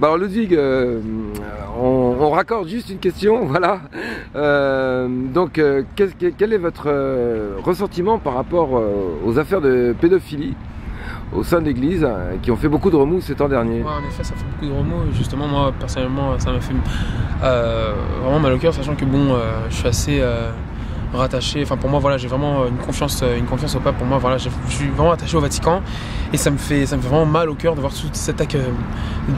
Bah alors Ludwig, on raccorde juste une question, voilà. Donc, quel est votre ressentiment par rapport aux affaires de pédophilie au sein de l'Église qui ont fait beaucoup de remous ces temps derniers? Ouais, en effet, ça fait beaucoup de remous. Justement, moi, personnellement, ça m'a fait vraiment mal au cœur, sachant que bon, je suis assez rattaché. Enfin, pour moi, voilà, j'ai vraiment une confiance au pape. Pour moi, voilà, je suis vraiment attaché au Vatican, et ça me fait vraiment mal au cœur de voir toute cette attaque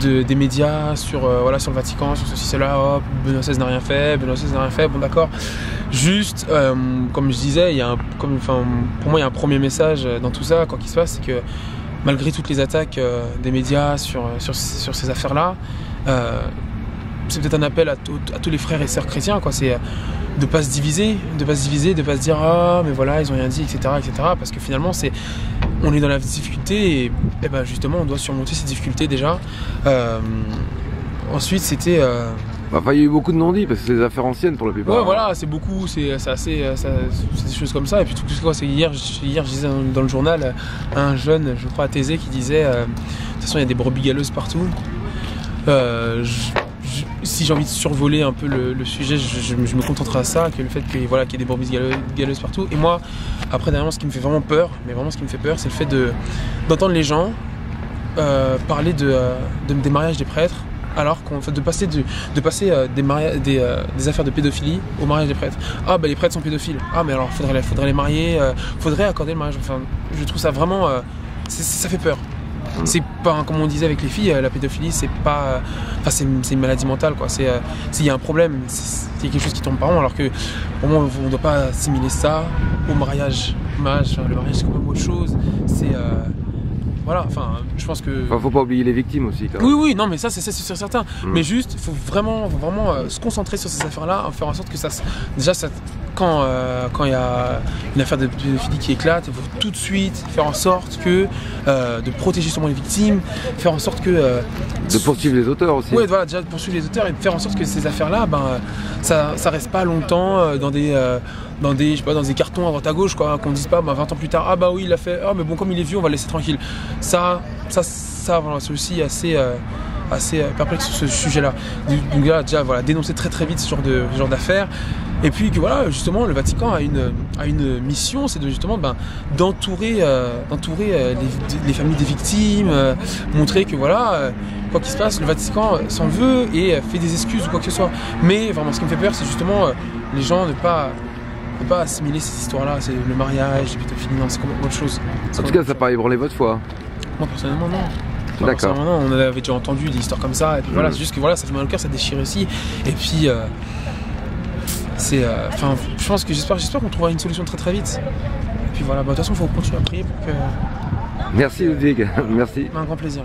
des médias sur voilà, sur le Vatican, sur ceci, cela. Hop, Benoît XVI n'a rien fait, Benoît XVI n'a rien fait. Bon, d'accord. Juste, comme je disais, pour moi, il y a un premier message dans tout ça, quoi qu'il se passe, c'est que malgré toutes les attaques des médias sur ces affaires-là, c'est peut-être un appel à tous les frères et sœurs chrétiens, quoi. C'est de pas se diviser, de pas se dire ah mais voilà ils ont rien dit, etc., parce que finalement on est dans la difficulté, et ben justement on doit surmonter ces difficultés déjà. Ensuite c'était Enfin, il y a eu beaucoup de non-dits parce que c'est des affaires anciennes pour la plupart. Ouais, voilà, c'est beaucoup, c'est des choses comme ça. Et puis tout ce quoi, c'est hier je disais dans le journal un jeune, je crois à Thésée, qui disait de toute façon il y a des brebis galeuses partout. Si j'ai envie de survoler un peu le sujet, je me contenterai à ça, que le fait qu'il y ait des brebis galeuses partout. Et moi, après, dernièrement, ce qui me fait vraiment peur, c'est le fait d'entendre les gens parler des mariages des prêtres, alors de passer des affaires de pédophilie au mariage des prêtres. Ah bah les prêtres sont pédophiles. Ah mais alors faudrait les marier, faudrait accorder le mariage. Enfin, je trouve ça vraiment, ça fait peur. C'est pas, comme on disait avec les filles, la pédophilie c'est pas, enfin c'est une maladie mentale, quoi. Il y a un problème, c'est quelque chose qui tombe par an, alors que pour moi on doit pas assimiler ça au mariage. Le mariage c'est quand même autre chose. Voilà, enfin, je pense que... Enfin, faut pas oublier les victimes aussi, quand même. Oui, non, mais ça, c'est certain. Mais juste, il faut vraiment se concentrer sur ces affaires-là, faire en sorte que quand il y a une affaire de pédophilie qui éclate, il faut tout de suite faire en sorte de protéger justement les victimes, faire en sorte que... de poursuivre les auteurs aussi. Oui, voilà, déjà de poursuivre les auteurs et de faire en sorte que ces affaires-là, ça reste pas longtemps dans des cartons à droite à gauche, quoi, qu'on dise pas 20 ans plus tard, ah bah oui il a fait, ah mais bon comme il est vieux on va le laisser tranquille. Ça voilà, c'est aussi assez perplexe sur ce sujet-là. Donc là déjà voilà, dénoncer très vite ce genre d'affaires. Et puis que voilà, justement le Vatican a une mission, c'est d'entourer les familles des victimes, montrer que voilà, quoi qu'il se passe, le Vatican s'en veut et fait des excuses ou quoi que ce soit. Mais vraiment ce qui me fait peur, c'est justement les gens ne pas assimiler ces histoires-là, c'est le mariage, les pédophiles, non, c'est complètement autre chose. En tout cas, ça paraît ébranler votre foi. Moi, personnellement, non. D'accord. On avait déjà entendu des histoires comme ça, et puis voilà, c'est juste que voilà, ça fait mal au cœur, ça déchire aussi. Et puis, je pense que j'espère qu'on trouvera une solution très vite. Et puis voilà, de toute façon, il faut continuer à prier pour que... Merci Ludwig, merci. Un grand plaisir.